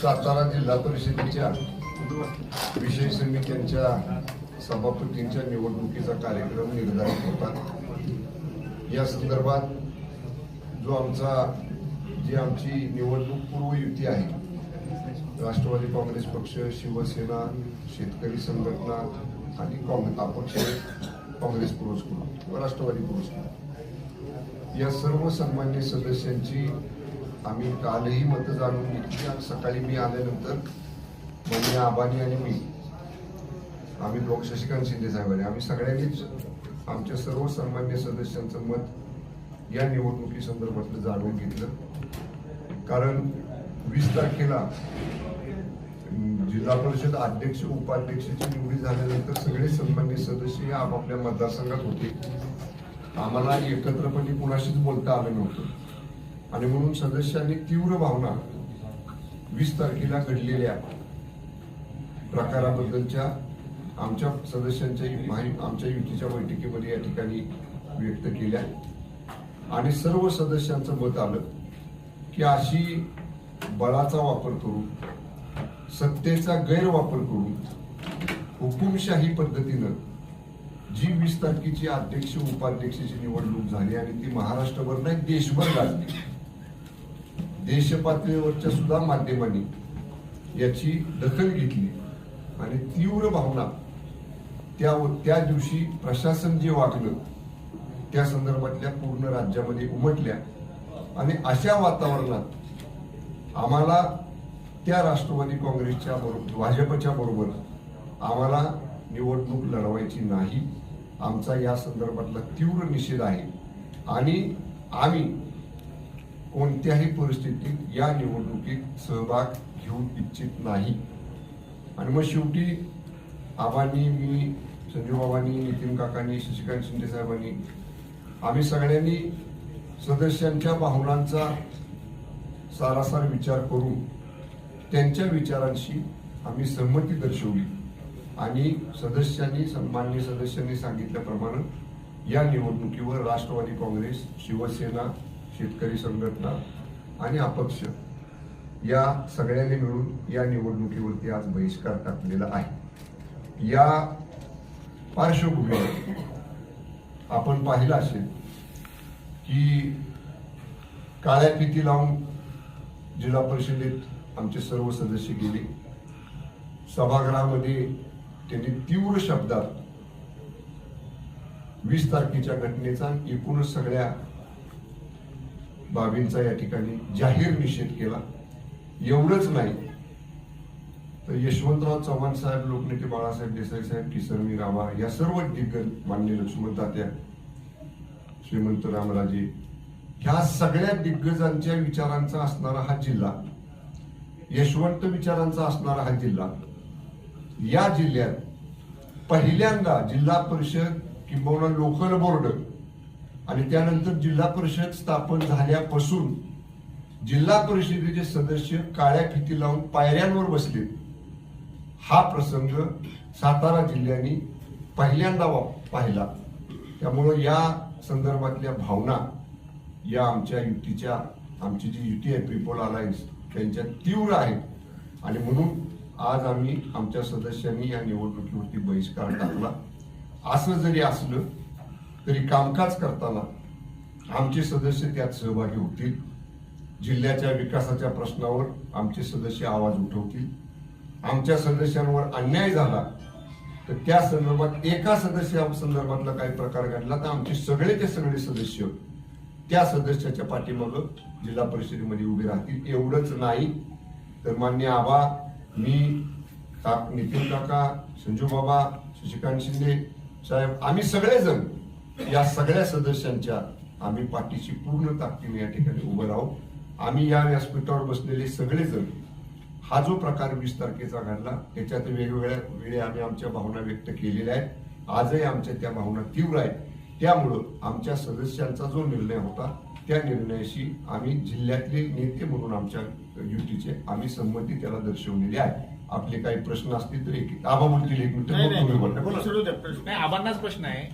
सातारा जिल्हा परिषदेच्या विषय समित्यांच्या सभापतींच्या निवडणुकीचा कार्यक्रम निर्धारित होता। या संदर्भात जो आमची निवडणूक पूर्व युती आहे, राष्ट्रवादी काँग्रेस पक्ष, शिवसेना, शेतकरी संघटना आणि अपक्ष काँग्रेस पुरस्कृत व राष्ट्रवादी पुरस्कृत, या सर्व सन्मान्य सदस्यांची आम्ही कालही मत जाणून घेतली आणि सकाळी मी आल्यानंतर माननीय आबानी आणि मी आम्ही शशिकांत शिंदे साहेबांनी आम्ही सगळ्यांनीच आमच्या सर्व सन्मान्य सदस्यांचं मत या निवडणुकी संदर्भातलं जाणून घेतलं। कारण 20 तारखेला जिल्हा परिषद अध्यक्ष उपाध्यक्षाची निवड झाल्यानंतर सगळे सन्मान्य सदस्य आपापल्या मतदारसंघात होते। आम्हाला एकत्रपणे कुणाशीच बोलता आलं नव्हतं आणि म्हणून सदस्यांनी तीव्र भावना 20 तारखेला घडलेल्या प्रकाराबद्दलच्या आमच्या सदस्यांच्या आमच्या युतीच्या बैठकीमध्ये या ठिकाणी व्यक्त केल्या आणि सर्व सदस्यांचं मत आलं की अशी बळाचा वापर करून, सत्तेचा गैरवापर करून, हुकुमशाही पद्धतीनं जी 20 तारखेची अध्यक्ष उपाध्यक्षाची निवडणूक झाली आणि ती महाराष्ट्रभर नाही देशभर गाजली, देश पातळीवरच्या सुद्धा माध्यमांनी याची दखल घेतली आणि तीव्र भावना त्या दिवशी प्रशासन जे वागलं त्या संदर्भातल्या पूर्ण राज्यामध्ये उमटल्या आणि अशा वातावरणात आम्हाला त्या राष्ट्रवादी काँग्रेसच्या बरोबर, भाजपच्या बरोबर आम्हाला निवडणूक लढवायची नाही। आमचा या संदर्भातला तीव्र निषेध आहे आणि आम्ही कोणत्याही परिस्थितीत या निवडणुकीत सहभाग घेऊ इच्छित नाही। आणि मग शेवटी आबांनी, मी, संजू बाबांनी, नितीन काकांनी, शशिकांत शिंदे साहेबांनी आम्ही सगळ्यांनी सदस्यांच्या भावनांचा सारासार विचार करून त्यांच्या विचारांशी आम्ही सहमती दर्शवली आणि सन्माननीय सदस्यांनी सांगितल्याप्रमाणे या निवडणुकीवर राष्ट्रवादी काँग्रेस, शिवसेना, शेतकरी संघटना आणि अपक्ष या सगळ्यांनी मिळून या निवडणुकीवरती आज बहिष्कार टाकलेला आहे। या पार्श्वभूमीवर आपण पाहिलं असेल की काळ्या फिती लावून जिल्हा परिषदेत आमचे सर्व सदस्य गेले। सभागृहामध्ये त्यांनी तीव्र शब्दात 20 तारखेच्या घटनेचा एकूणच सगळ्या बाबींचा या ठिकाणी जाहीर निषेध केला। एवढंच नाही तर यशवंतराव चव्हाण साहेब, लोकनेते बाळासाहेब देसाई साहेब, किसरमी रामा या सर्व दिग्गज, मान्य लक्ष्मण तात्या, श्रीमंत रामराजे, ह्या सगळ्या दिग्गजांच्या विचारांचा असणारा हा जिल्हा, यशवंत विचारांचा असणारा हा जिल्हा, या जिल्ह्यात पहिल्यांदा जिल्हा परिषद किंबहुना लोकल बोर्ड आणि त्यानंतर जिल्हा परिषद स्थापन झाल्यापासून जिल्हा परिषदेचे सदस्य काळ्या फिती लावून पायऱ्यांवर बसले, हा प्रसंग सातारा जिल्ह्याने पहिल्यांदा पाहिला। त्यामुळे या संदर्भातल्या भावना या आमच्या युतीच्या, आमची जी युती आहे पीपल अलायन्स, त्यांच्या तीव्र आहेत आणि म्हणून आज आम्ही आमच्या सदस्यांनी या निवडणुकीवरती बहिष्कार टाकला। असं जरी असलं तरी कामकाज करताना आमचे सदस्य त्यात सहभागी होतील, जिल्ह्याच्या विकासाच्या प्रश्नावर आमचे सदस्य आवाज उठवतील, आमच्या सदस्यांवर अन्याय झाला तर त्या संदर्भात एका सदस्या संदर्भातला काही प्रकार घडला तर आमचे सगळे सदस्य त्या सदस्याच्या पाठीमागं जिल्हा परिषदेमध्ये उभे राहतील। एवढंच नाही तर मान्य आबा, मी, नितीन काका, संजू बाबा, शशिकांत शिंदे साहेब, आम्ही सगळेजण या सगळ्या सदस्यांच्या आम्ही पाठीशी पूर्ण ताकदीने या ठिकाणी उभं राहू। आम्ही या व्यासपीठावर बसलेले सगळेजण हा जो प्रकार 20 तारखेचा घडला त्याच्यात वेगवेगळ्या वेळी आम्ही आमच्या भावना व्यक्त केलेल्या आहेत। आजही आमच्या त्या भावना तीव्र आहेत। त्यामुळं आमच्या सदस्यांचा जो निर्णय होता त्या निर्णयाशी आम्ही जिल्ह्यातले नेते म्हणून आमच्या युतीचे आम्ही संमती त्याला दर्शवलेली आहे। आपले काही प्रश्न असतील तर एक आबा बोलतील, 1 मिनिट आबांनाच प्रश्न आहे।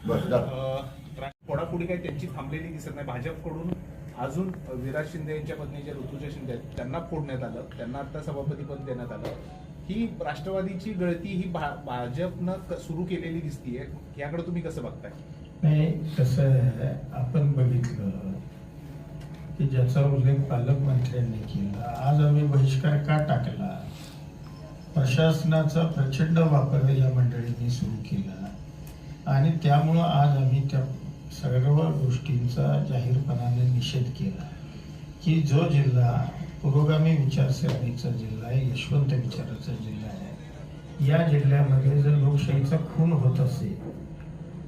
फोडाफोडी काही त्यांची थांबलेली दिसत नाही। भाजपकडून अजून विराज शिंदे यांच्या पत्नी ज्या ऋतुजा शिंदे आहेत त्यांना फोडण्यात आलं, त्यांना आता सभापती पद देण्यात आलं. ही राष्ट्रवादीची गळती ही भाजपनं सुरू केलेली दिसतीये, याकडे तुम्ही कसं बघताय? नाही, कसं आहे, आपण बघितलं की ज्याचा उल्लेख पालकमंत्र्यांनी केला, आज आम्ही बहिष्कार का टाकला? प्रशासनाचा प्रचंड वापर या मंडळींनी सुरू केला आणि त्यामुळं आज आम्ही त्या सर्व गोष्टींचा जाहीरपणाने निषेध केला की जो जिल्हा पुरोगामी विचारसरणीचा जिल्हा आहे, यशवंत विचाराचा जिल्हा आहे, या जिल्ह्यामध्ये जर लोकशाहीचा खून होत असेल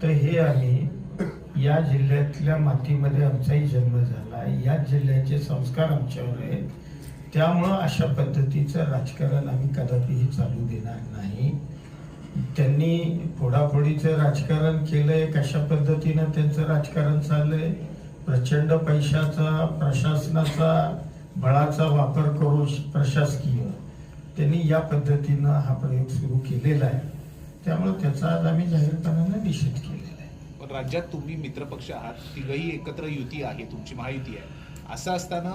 तर हे आम्ही या जिल्ह्यातल्या मातीमध्ये आमचाही जन्म झाला, या जिल्ह्याचे संस्कार आमच्यावर आहेत, त्यामुळं अशा पद्धतीचं राजकारण आम्ही कदापिही चालू देणार नाही. त्यांनी फोडाफोडीचं राजकारण केलंय, कशा पद्धतीनं त्यांचं राजकारण चाललंय, प्रचंड पैशाचा, प्रशासनाचा, बळाचा वापर करून प्रशासकीय त्यांनी या पद्धतीनं हा प्रयोग सुरू केलेला आहे. त्यामुळे त्याचा आज आम्ही जाहीरपणाने निषेध केलेला आहे. राज्यात तुम्ही मित्रपक्ष आहात, तिघही एकत्र युती आहे, तुमची महायुती आहे. असं असताना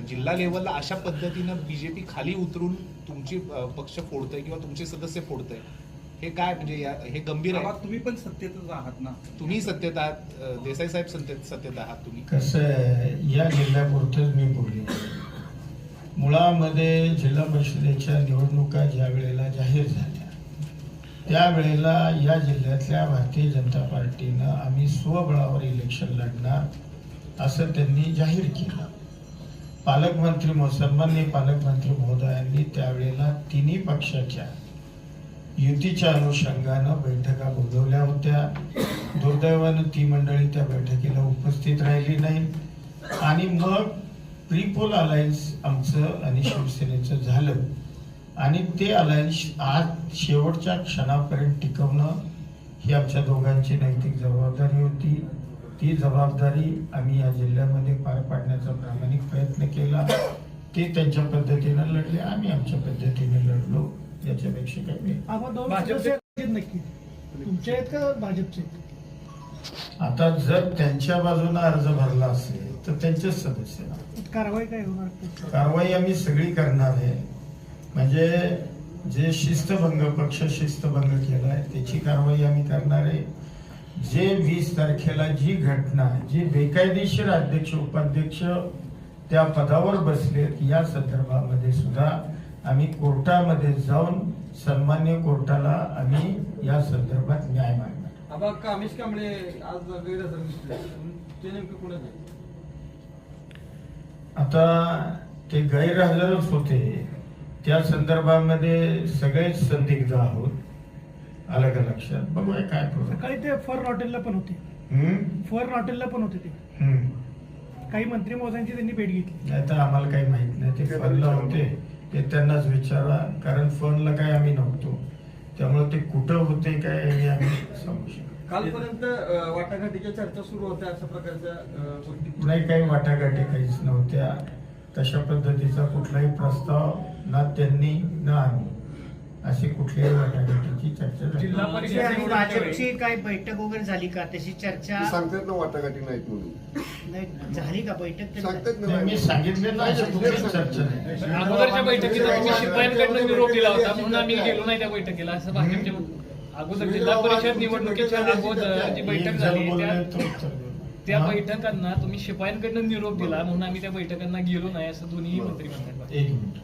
जिल्हा लेवलला अशा पद्धतीनं बीजेपी खाली उतरून तुमची पक्ष फोडतंय किंवा तुमचे सदस्य फोडतंय, हे काय म्हणजे हे गंभीर आहे? तुम्ही पण सत्तेतच आहात ना? तुम्ही सत्तेत आहात, देसाई साहेब सत्तेत आहात तुम्ही. कसं आहे, या जिल्ह्यापुरतंच मी बोलले. मुळामध्ये जिल्हा परिषदेच्या निवडणुका ज्या वेळेला जाहीर झाल्या त्यावेळेला या जिल्ह्यातल्या भारतीय जनता पार्टीनं आम्ही स्वबळावर इलेक्शन लढणार असं त्यांनी जाहीर केलं. सन्माननीय पालकमंत्री महोदयांनी त्यावेळेला तिन्ही पक्षाच्या युतीच्या अनुषंगानं बैठका बोलवल्या होत्या. दुर्दैवानं ती मंडळी त्या बैठकीला उपस्थित राहिली नाही आणि मग प्रीपोल अलायन्स आमचं आणि शिवसेनेचं झालं आणि ते अलायन्स आज शेवटच्या क्षणापर्यंत टिकवणं ही आमच्या दोघांची नैतिक जबाबदारी होती. ती जबाबदारी आम्ही या जिल्ह्यामध्ये पार पाडण्याचा प्रामाणिक प्रयत्न केला. ते त्यांच्या पद्धतीनं लढले, आम्ही आमच्या पद्धतीने लढलो. याच्यापेक्षा काही नक्की तुमच्या आहेत का भाजपचे? आता जर त्यांच्या बाजूने अर्ज भरला असेल तर त्यांचेच सदस्य कारवाई काय होणार? कारवाई आम्ही सगळी करणार आहे. म्हणजे जे पक्ष शिस्तभंग केलाय त्याची कारवाई आम्ही करणार आहे. जे 20 तारखेला जी घटना, जी बेकायदेशीर अध्यक्ष उपाध्यक्ष त्या पदावर बसलेत, या संदर्भामध्ये सुद्धा आम्ही कोर्टामध्ये जाऊन सन्मान्य कोर्टाला आम्ही या संदर्भात न्याय मागणार. आबा कामेश कांबळे आज गैरहजर दिसले, ते नेमकं कुणाचं? आता ते गैरहजरच होते, त्या संदर्भामध्ये सगळेच संदिग्ध आहोत. आलं का लक्षात? बघूया काय करू. सकाळी ते फर्न हॉटेलला पण होते. फर्न हॉटेलला पण होते ते. काही मंत्री महोदयांची त्यांनी भेट घेतली. नाही तर आम्हाला काही माहित नाही. ते फनला होते, ते त्यांनाच विचारा, कारण फनला काय आम्ही नव्हतो. त्यामुळे ते कुठं होते काय हे आम्ही सांगू शकतो. कालपर्यंत वाटाघाटीच्या चर्चा सुरू होत्या, अशा प्रकारच्या गोष्टी नाही, काही वाटाघाटी काहीच नव्हत्या. तशा पद्धतीचा कुठलाही प्रस्ताव ना त्यांनी ना आम्ही अशी कुठल्याही वाटाघाटीची चर्चा झाली. जिल्हा परिषद भाजपची काय बैठक वगैरे झाली का? तशी चर्चा ते सांगतात ना वाटाघाटी नाहीत म्हणून. नाही झाली का बैठक? सांगतात ना. नाही, मी सांगितलेलं आहे, अशी कुठलीच चर्चा नाही. अगोदरच्या बैठकीत तुम्ही शिपायांकडनं निरोप दिला होता म्हणून आम्ही गेलो नाही त्या बैठकीला, असं भाजपच्या अगोदर जिल्हा परिषद निवडणुकीच्या अगोदर जी बैठक झाली त्या बैठकांना तुम्ही शिपायांकडनं निरोप दिला म्हणून आम्ही त्या बैठकांना गेलो नाही असं दोन्ही मंत्री म्हणतात. एक मिनिट.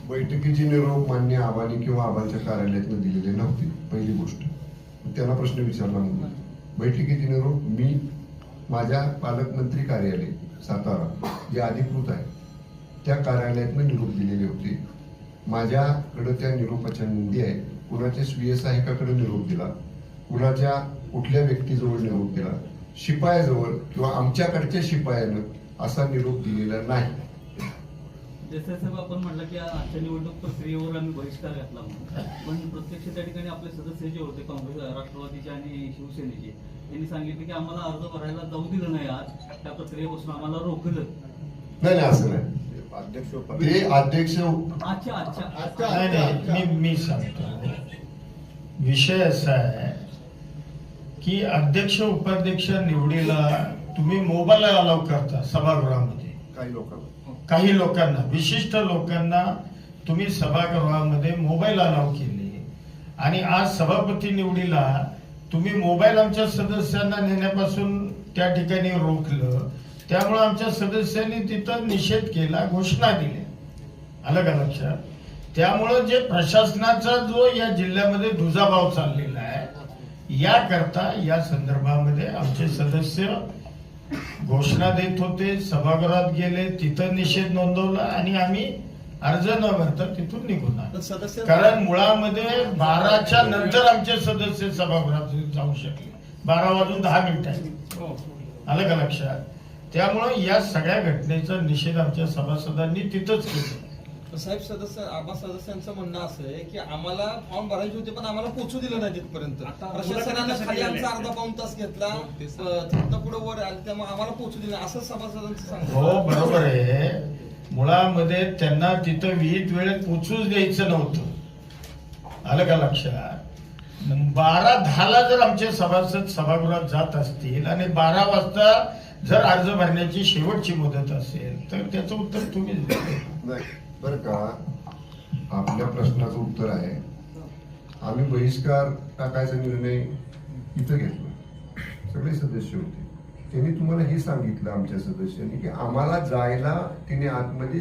बैठकीची निरोप मान्य आबानी किंवा आबांच्या कार्यालयातनं दिलेले नव्हते. पहिली गोष्ट, त्यांना प्रश्न विचारला म्हणून. बैठकीची निरोप मी माझ्या पालकमंत्री कार्यालय सातारा जे अधिकृत आहे त्या कार्यालयातनं निरोप दिलेले होते. माझ्याकडे त्या निरोपाच्या नोंदी आहे. कुणाच्या स्वीय सहाय्यकाकडे निरोप दिला, कुणाच्या कुठल्या व्यक्तीजवळ निरोप दिला, शिपायाजवळ किंवा आमच्याकडच्या शिपायानं असा निरोप दिलेला नाही. देसाई साहेब, आपण म्हटलं की आजच्या निवडणूक प्रक्रियेवर आम्ही बहिष्कार घातला पण प्रत्यक्ष त्या ठिकाणी आपले सदस्य जे होते काँग्रेस, राष्ट्रवादीचे आणि शिवसेनेचे, त्यांनी सांगितले की आम्हाला अर्ज भरायला जाऊ दिलं नाही, आज त्या प्रक्रियेपासून आम्हाला रोखलं. नाही असं नाही. ते अध्यक्ष नाही, मी सांगतो. विषय असा आहे की अध्यक्ष उपाध्यक्ष निवडीला तुम्ही मोबाईल अलाव करता सभागृहामध्ये, काही लोकांना विशिष्ट लोकांना तुम्ही सभागृहामध्ये मोबाईल अलाव केले आणि आज सभापती निवडीला तुम्ही मोबाईल आमच्या सदस्यांना नेण्यापासून त्या ठिकाणी रोखलं. त्यामुळे आमच्या सदस्यांनी तिथं निषेध केला, घोषणा दिल्या. आलं का लक्षात? त्यामुळं जे प्रशासनाचा जो या जिल्ह्यामध्ये दुजाभाव चाललेला आहे याकरता या संदर्भामध्ये आमचे सदस्य घोषणा देत होते, सभागृहात गेले, तिथं निषेध नोंदवला आणि आम्ही अर्ज न भरता तिथून निघून आलो. सदस्य कारण मुळामध्ये 12च्या नंतर आमचे सदस्य सभागृहात जाऊ शकले. 12:10 आलं का लक्षात? त्यामुळं या सगळ्या घटनेचा निषेध आमच्या सभासदांनी तिथंच केला. साहेब आम्हा सदस्यांचं म्हणणं असं आहे की आम्हाला फॉर्म भरायचे होते पण आम्हाला पोहोचू दिलं नाही तिथपर्यंत. प्रशासनानं खाली आमचा अर्धा पाऊण तास घेतला, तिथनं पुढे वर आले, त्यामुळे आम्हाला पोहोचू दिलं असं सभासदांचं सांगतो. हो बरोबर आहे. मुळामध्ये त्यांना तिथं विहित वेळेत पोचूच द्यायचं नव्हतं. आलं का लक्षात? 12:10 जर आमचे सभासद सभागृहात जात असतील आणि 12 वाजता जर अर्ज भरण्याची शेवटची मुदत असेल तर त्याचं उत्तर तुम्ही नाही बरं का, आपल्या प्रश्नाचं उत्तर आहे. आम्ही बहिष्कार टाकायचा निर्णय इथं घेतला, सगळे सदस्य होते. त्यांनी तुम्हाला हे सांगितलं आमच्या सदस्यांनी की आम्हाला जायला तिने आतमध्ये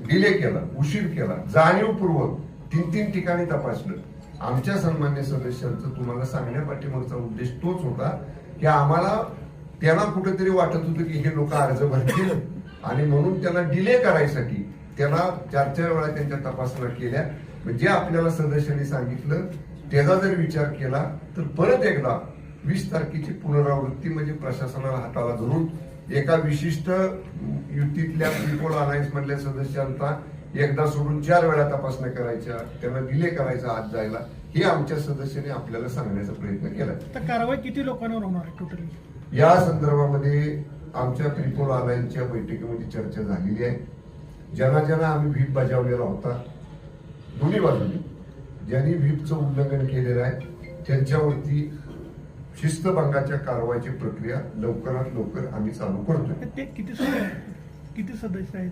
डिले केला, उशीर केला, जाणीवपूर्वक 3 ठिकाणी तपासलं. आमच्या सन्मान्य सदस्यांचं तुम्हाला सांगण्यापाठीमागचा उद्देश तोच होता की आम्हाला त्यांना कुठेतरी वाटत होतं की हे लोक अर्ज भरतील आणि म्हणून त्यांना डिले करायसाठी त्यांना 4 वेळा त्यांच्या तपासण्या केल्या. म्हणजे आपल्याला सदस्यांनी सांगितलं त्याचा जर विचार केला तर परत एकदा 20 तारखेची पुनरावृत्ती म्हणजे प्रशासनाला हाताला धरून एका विशिष्ट युतीतल्या त्रिकोण अलायन्स मधल्या सदस्यांचा एकदा सोडून 4 वेळा तपासण्या करायच्या, त्यांना डिले करायचा आत जायला, हे आमच्या सदस्यांनी आपल्याला सांगण्याचा प्रयत्न केला. तर कारवाई किती लोकांवर होणार आहे टोटली? या संदर्भामध्ये आमच्या त्रिकोण अलायन्सच्या बैठकीमध्ये चर्चा झालेली आहे. ज्यांना आम्ही व्हीप बजावलेला होता दोन्ही बाजूने, ज्यांनी व्हीपचं उल्लंघन केलेलं आहे त्यांच्यावरती शिस्तभंगाच्या कारवाईची प्रक्रिया लवकरात लवकर आम्ही चालू करतोय. ते किती सदस्य आहेत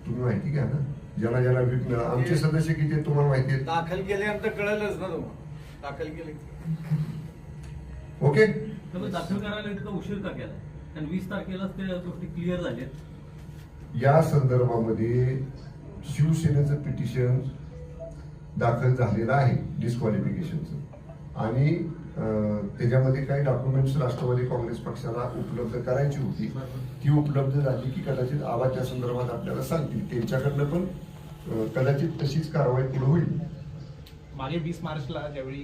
तुम्ही माहिती घ्या ना, ज्यांना व्हीप मिळाला. आमचे सदस्य किती आहेत तुम्हाला माहिती आहे? दाखल केले आमचं कळलंच ना तुम्हाला. दाखल केले ओके. दाखल करायला तिथं उशीर का केला? कारण 20 तारखेलाच त्या गोष्टी क्लिअर झाल्या. या संदर्भामध्ये शिवसेनेचं पिटिशन दाखल झालेलं आहे डिस्क्वालिफिकेशनचं आणि त्याच्यामध्ये काही डॉक्युमेंट्स राष्ट्रवादी काँग्रेस पक्षाला उपलब्ध करायची होती. ती उपलब्ध झाली की कदाचित आवाजच्या संदर्भात आपल्याला सांगतील. त्यांच्याकडनं पण कदाचित तशीच कारवाई पुढे होईल. मागे 20 मार्चला ज्यावेळी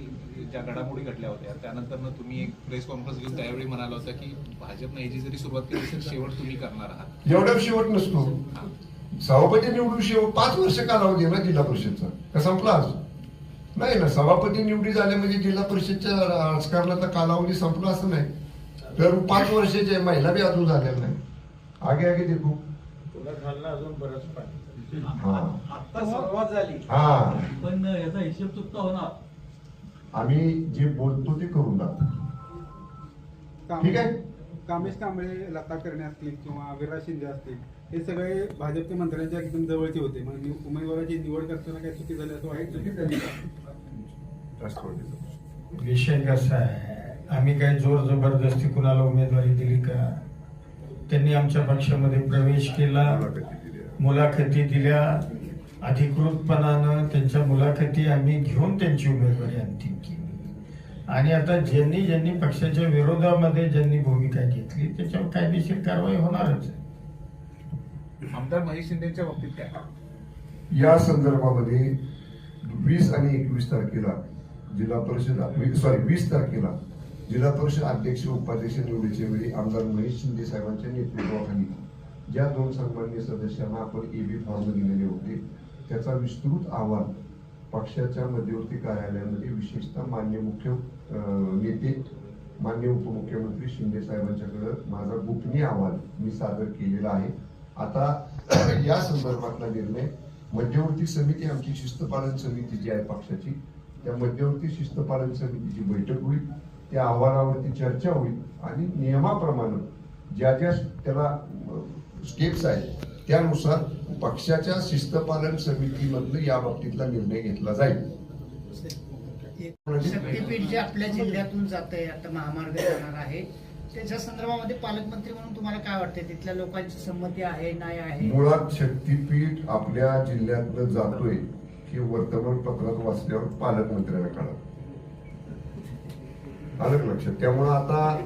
ज्या घडामोडी घडल्या होत्या त्यानंतर तुम्ही एक प्रेस कॉन्फरन्स घेऊन त्यावेळी म्हणाला होता की भाजपने याची जरी सुरुवात केली असेल शेवट तुम्ही करणार आहात. एवढा शेवट नसतो. सभापती निवडून शेवट 5 वर्ष कालावधी आहे ना जिल्हा परिषदचा, का संपला आज? नाही ना, सभापती निवडी झाल्या म्हणजे जिल्हा परिषदच्या राजकारणाचा कालावधी संपला असं नाही. तर 5 वर्षाचे महिला बी अजून झालेल्या नाही. आगे देखू अजून बरंच पाहिजे. आता सुरुवात झाली. हा, पण याचा हिशेब चुकता होणार. आम्ही जे बोलतो ते करून दाखवू. ठीक आहे. कामेश कांबळे, लता करणे असतील किंवा विराज शिंदे असतील, हे सगळे भाजपच्या मंत्र्यांच्या एकदम जवळचे होते. म्हणजे उमेदवाराची निवड करताना काय चुकी झाली असं वाईट चुकी झाली? राष्ट्रवादीचा विषय कसा आहे, आम्ही काय जोर जबरदस्ती कुणाला उमेदवारी दिली का? त्यांनी आमच्या पक्षामध्ये प्रवेश केला, मुलाखती दिल्या, अधिकृतपणानं त्यांच्या मुलाखती आम्ही घेऊन त्यांची उमेदवारी अंतिम केली. आणि आता ज्यांनी पक्षाच्या विरोधामध्ये ज्यांनी भूमिका घेतली त्याच्यावर कायदेशीर कारवाई होणारच आहे. आमदार महेश शिंदेच्या बाबतीत काय? या संदर्भामध्ये 20 आणि 21 तारखेला जिल्हा परिषद 20 तारखेला जिल्हा परिषद अध्यक्ष उपाध्यक्ष निवडीच्या वेळी आमदार महेश शिंदे साहेबांच्या नेतृत्वाखाली ज्या 2 सन्मान्य सदस्यांना आपण एबी फॉर्म दिलेले होते त्याचा विस्तृत अहवाल पक्षाच्या मध्यवर्ती कार्यालयामध्ये विशेषतः मान्य मुख्य नेते मान्य उपमुख्यमंत्री शिंदे साहेबांच्याकडे माझा गोपनीय अहवाल मी सादर केलेला आहे. आता या संदर्भातला निर्णय मध्यवर्ती समिती, आमची शिस्तपालन समिती जी आहे पक्षाची, त्या मध्यवर्ती शिस्तपालन समितीची बैठक होईल. त्या अहवालावरती चर्चा होईल आणि नियमाप्रमाणे ज्या त्याला स्टेप्स आहेत त्यानुसार पक्षाच्या शिस्तपालन समितीमधनं या बाबतीतला निर्णय घेतला जाईल. शक्तीपीठ जे आपल्या जिल्ह्यातून जात आहे, आता महामार्ग जाणार आहे, त्याच्या संदर्भामध्ये पालकमंत्री म्हणून तुम्हाला काय वाटतं? तिथल्या लोकांची संमती आहे नाही आहे? मुळात शक्तीपीठ आपल्या जिल्ह्यातनं जातोय हे वर्तमानपत्रात वाचल्यावर पालकमंत्र्यांना कळलं. आलं का लक्षात? त्यामुळं आता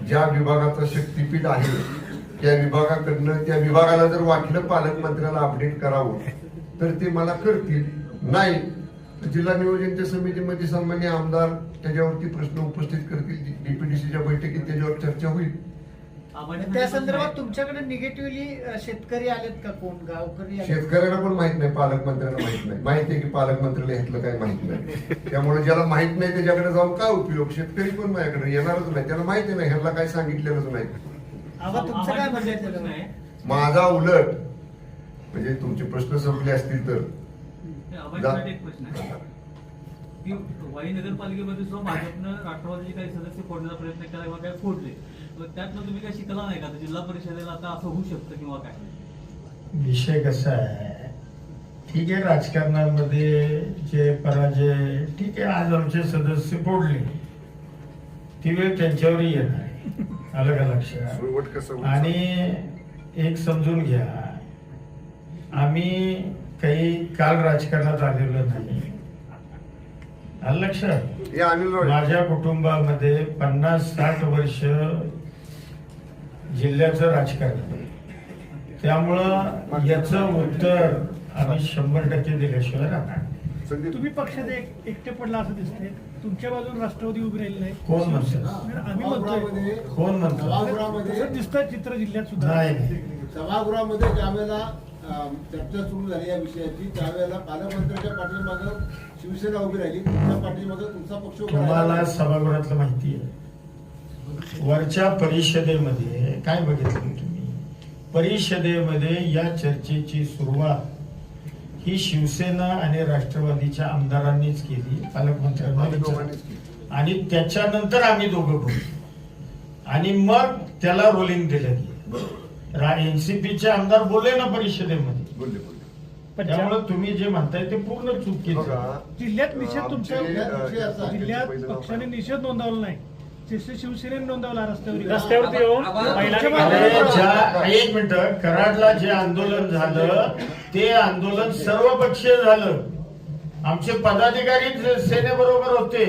ज्या विभागाचं शक्तीपीठ आहे त्या विभागाकडनं त्या विभागाला जर वाटलं पालकमंत्र्याला अपडेट करावं तर ते मला करतील, नाही तर जिल्हा नियोजनच्या समितीमध्ये सन्मान्य आमदार त्याच्यावरती प्रश्न उपस्थित करतील, डीपीडीसीच्या बैठकीत त्याच्यावर चर्चा होईल. त्या संदर्भात तुमच्याकडे निगेटिव्हली शेतकरी आलेत का? कोण गावकरी आलेत? शेतकऱ्याला पण माहित नाही, पालकमंत्र्यांना माहित नाही. माहिती आहे की पालकमंत्र्याला ह्यातलं काही माहित नाही. त्यामुळे ज्याला माहित नाही त्याच्याकडे जाऊन काय उपयोग? शेतकरी पण माझ्याकडे येणारच नाही, त्याला माहिती नाही, ह्याला काय सांगितलेलंच नाही. आबा तुमचं काय म्हणणं आहे? माझा उलट म्हणजे तुमचे प्रश्न संपले असतील तर एक प्रश्न आहे की वाई नगरपालिकेमध्ये सुद्धा भाजपनं राष्ट्रवादीचे काही सदस्य फोडण्याचा प्रयत्न केला किंवा काय फोडले, त्यातनं तुम्ही काय शिकला नाही का? जिल्हा परिषदेला आता असं होऊ शकतं किंवा काय? विषय कसा आहे, ठीक आहे, राजकारणामध्ये जे पराजय, ठीक आहे, आज आमचे सदस्य फोडले, ती वेळ त्यांच्यावरही येणार आहे. आलं का लक्षात? शेवट कसं आणि एक समजून घ्या, आम्ही काही काल राजकारणात आलेलो नाही. आलं लक्षात? हे अनिल राव माझ्या कुटुंबामध्ये 50-60 वर्ष जिल्ह्याचं राजकारण आहे. त्यामुळं याचं उत्तर आम्ही 100% दिल्याशिवाय राहणार. तुम्ही पक्षात एकटे पडला असं दिसतंय. तुमच्या बाजून राष्ट्रवादी उभी राहिली नाही. कोण म्हणतं? आम्ही म्हणतोय. कोण म्हणतं? सभागृहामध्ये असं दिसतंय चित्र जिल्ह्यात सुद्धा. नाही, सभागृहामध्ये ज्यावेळेला चर्चा सुरू झाली या विषयाची, त्यावेळेला पालकमंत्र्यांच्या पाठीमागं शिवसेना उभी राहिली, तुमच्या पाठीमागं तुमचा पक्ष उभा तुम्हाला राहिला. सभागृहातलं माहिती आहे? वरच्या परिषदेमध्ये काय बघितलं तुम्ही? परिषदेमध्ये या चर्चेची सुरुवात ही शिवसेना आणि राष्ट्रवादीच्या आमदारांनीच केली, पालकमंत्र्यांना विचारलं. आणि त्याच्यानंतर आम्ही दोघं बोललो आणि मग त्याला रोलिंग दिलं गेलं. एनसीपीचे आमदार बोलले ना परिषदेमध्ये, बोलले. त्यामुळे तुम्ही जे म्हणताय ते पूर्ण चुकीचं आहे. बघा, जिल्ह्यात निषेध तुमच्या आमचे, जिल्ह्यात पक्षाने निषेध नोंदवला नाही, शिवसेनेने नोंदवला रस्त्यावर. रस्त्यावरती येऊन अरे एक मिनिट, कराडला जे आंदोलन झालं ते आंदोलन सर्वपक्षीय झालं. आमचे पदाधिकारी सेनेबरोबर होते.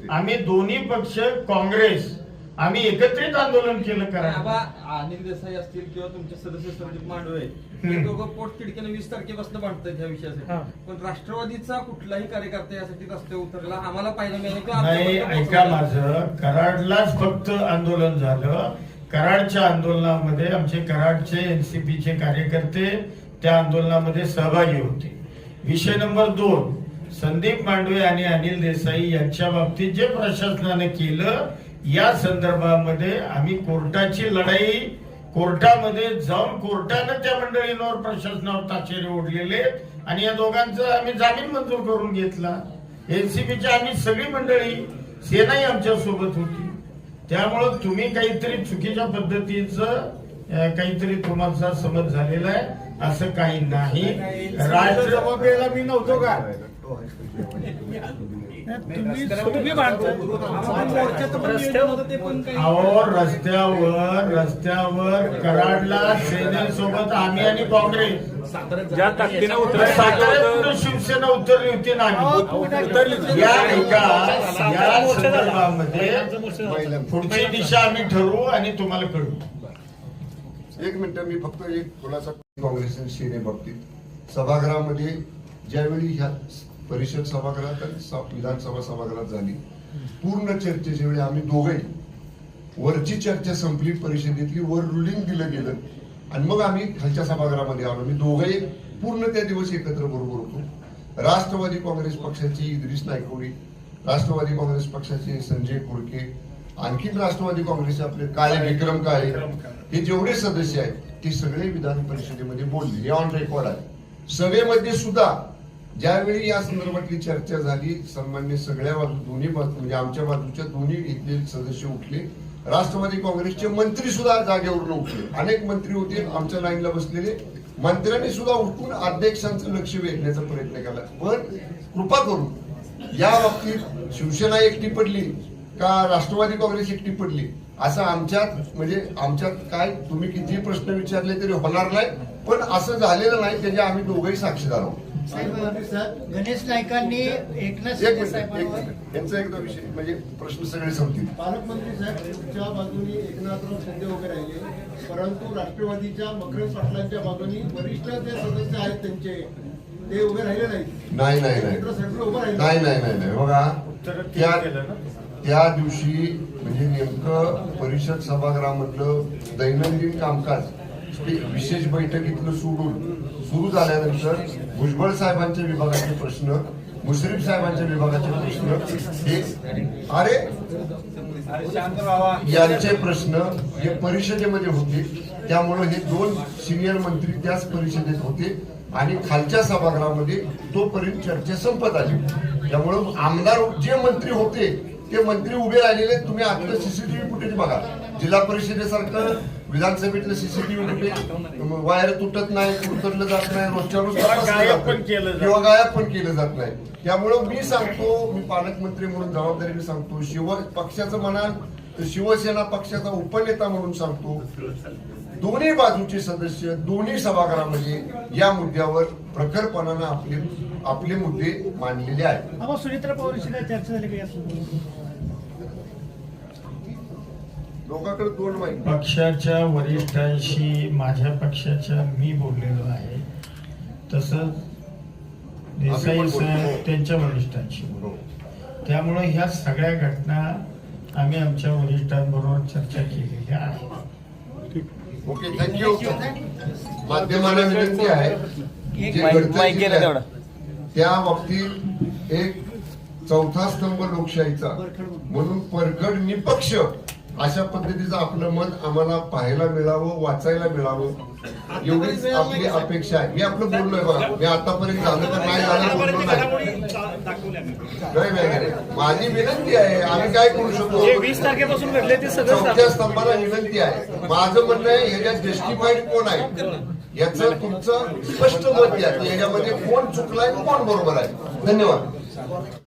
आम्ही दोन्ही पक्ष, काँग्रेस, आम्ही एकत्रित आंदोलन केलं. कराड अनिल देसाई असतील किंवा तुमचे सदस्य संदीप मांडवे, हे दोघं पोट तिडकीने 20 तारखेपासून मांडतात ह्या विषयासाठी. पण राष्ट्रवादीचा कुठलाही कार्यकर्ता यासाठी रस्त्यावर उतरला आम्हाला पाहिलं नाही. ऐका माझं, कराडलाच फक्त आंदोलन झालं. कराडच्या आंदोलनामध्ये आमचे कराडचे एनसीपीचे कार्यकर्ते त्या आंदोलनामध्ये सहभागी होते. विषय नंबर 2, संदीप मांडवे आणि अनिल देसाई यांच्या बाबतीत जे प्रशासनाने केलं, या संदर्भामध्ये आम्ही कोर्टाची लढाई, कोर्टामध्ये जाऊन कोर्टानं त्या मंडळींवर, प्रशासनावर ताशेरे ओढलेले आणि या दोघांचं आम्ही जामीन मंजूर करून घेतला. एनसीपीची आम्ही सगळी मंडळी, सेनाही आमच्या सोबत होती. त्यामुळं तुम्ही काहीतरी चुकीच्या पद्धतीचं काहीतरी तुम्हाला समज झालेला आहे, असं काही नाही. सभागृहाला मी नव्हतो का? तुम्ही मांडताय. अहो, रस्त्यावर कराडला सेनेसोबत आम्ही आणि काँग्रेस, ज्या ताकदीने साताऱ्यात शिवसेना उतरली होती ना, या संदर्भामध्ये पुढची दिशा आम्ही ठरवू आणि तुम्हाला कळू. एक मिनिट, मी फक्त एक खुलासा काँग्रेस आणि सेने बाबतीत सभागृहामध्ये ज्यावेळी ह्या परिषद सभागृहात आणि विधानसभा सभागृहात झाली, पूर्ण चर्चेच्या वेळी आम्ही दोघे, वरची चर्चा संपली परिषदेतली, वर रुलिंग दिलं गेलं आणि मग आम्ही खालच्या सभागृहामध्ये आलो. मी दोघे पूर्ण त्या दिवस एकत्र बरोबर होतो. राष्ट्रवादी काँग्रेस पक्षाचे इद्रिस नायकवडी, राष्ट्रवादी काँग्रेस पक्षाचे संजय कोळके, आणखीन राष्ट्रवादी काँग्रेसचे आपले काळे विक्रम काळे, हे जेवढे सदस्य आहेत ते सगळे विधान परिषदेमध्ये बोलले. हे ऑन रेकॉर्ड आहे. सभेमध्ये सुद्धा ज्यावेळी या संदर्भातली चर्चा झाली, सन्मान्य सगळ्या बाजू, दोन्ही बाजू म्हणजे आमच्या बाजूच्या दोन्ही इथले सदस्य उठले राष्ट्रवादी काँग्रेसचे मंत्री सुद्धा जागेवरून उठले. अनेक मंत्री होते आमच्या लाईनला बसलेले, मंत्र्यांनी सुद्धा उठून अध्यक्षांचं लक्ष वेधण्याचा प्रयत्न केला. पण कृपा करून या बाबतीत शिवसेना एकटी पडली का राष्ट्रवादी काँग्रेस एकटी पडली असं आमच्यात काय तुम्ही किती प्रश्न विचारले तरी होणार नाही. पण असं झालेलं नाही, त्याचे आम्ही दोघंही साक्षीदार आहोत. गणेश नाईकांनी एकनाथ एक शिंदे साहेबांवर मिनिट, यांचा एकदा विषय म्हणजे प्रश्न सगळे संपतील. पालकमंत्री साहेब तुमच्या बाजूनी एकनाथराव शिंदे उभे राहिले, परंतु राष्ट्रवादीच्या मकरंद पाटलांच्या बाजूनी वरिष्ठ जे सदस्य आहेत त्यांचे ते उभे राहिले नाही. बघा त्या दिवशी म्हणजे नेमकं परिषद सभागृहामधलं दैनंदिन कामकाज विशेष बैठकीतलं सुरू झाल्यानंतर भुजबळ साहेबांच्या विभागाचे प्रश्न, मुश्रीफ साहेबांच्या विभागाचे प्रश्न यांचे प्रश्न हे परिषदेमध्ये होते. त्यामुळे हे 2 सिनियर मंत्री त्याच परिषदेत होते आणि खालच्या सभागृहामध्ये तोपर्यंत चर्चा संपत आली. त्यामुळे आमदार जे मंत्री होते ते मंत्री उभे राहिलेले. तुम्ही आता सीसीटीव्ही फुटेज बघा. जिल्हा परिषदेसारखं विधानसभेतलं सीसीटीव्ही फुटेज वायर तुटत नाही, तुटलं जात नाही, रोजच्या रोज किंवा गायब पण केलं जात नाही. त्यामुळं मी सांगतो, मी पालकमंत्री म्हणून जबाबदारीने सांगतो, पक्षाचं म्हणाल तर शिवसेना पक्षाचा उपनेता म्हणून सांगतो, दोन्ही बाजूचे सदस्य दोन्ही सभागृहामध्ये या मुद्द्यावर प्रखरपणानं आपले मुद्दे मांडलेले आहेत. आम्हा सुनेत्रा पवारशी काय चर्चा झाली का? लोकांकडे 2 माहिती. पक्षाच्या वरिष्ठांशी माझ्या पक्षाच्या मी बोललेलो आहे, तसंच देसाई साहेब त्यांच्या वरिष्ठांशी बोललो. त्यामुळे ह्या सगळ्या घटना आम्ही आमच्या वरिष्ठांबरोबर चर्चा केलेल्या आहे. Okay, thank you. माध्यमाला विनंती आहे, जे घडतंय त्या बाबतीत एक चौथा स्तंभ लोकशाहीचा म्हणून परखड निपक्ष अशा पद्धतीचं आपलं मत आम्हाला पाहायला मिळावं, वाचायला मिळावं, एवढीच आपली अपेक्षा आहे. मी आपलं बोललोय बघा, मी आतापर्यंत झालं तर नाही झालं बोललो नाही. माझी विनंती आहे, आम्ही काय करू शकतो. 20 तारखेपासून घडले ते सगळं चौथ्या स्तंभाला विनंती आहे. माझं म्हणणं आहे ह्याच्यात जस्टिफाईड कोण आहे याचं तुमचं स्पष्ट मत द्या की याच्यामध्ये कोण चुकलाय कोण बरोबर आहे. धन्यवाद.